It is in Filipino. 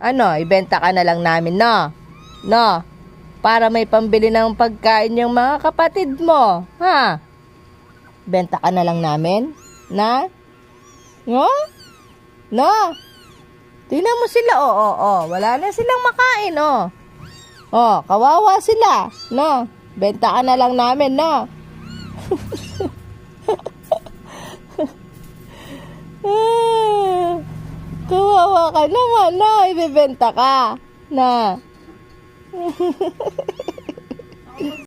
Ano, ibenta ka na lang namin, no? No? Para may pambili ng pagkain yung mga kapatid mo, ha? Benta ka na lang namin? Na? No? No? Tingnan mo sila, wala na silang makain, kawawa sila, no? Benta ka na lang namin, no? Kawawa ka naman, no? Ibebenta ka, na?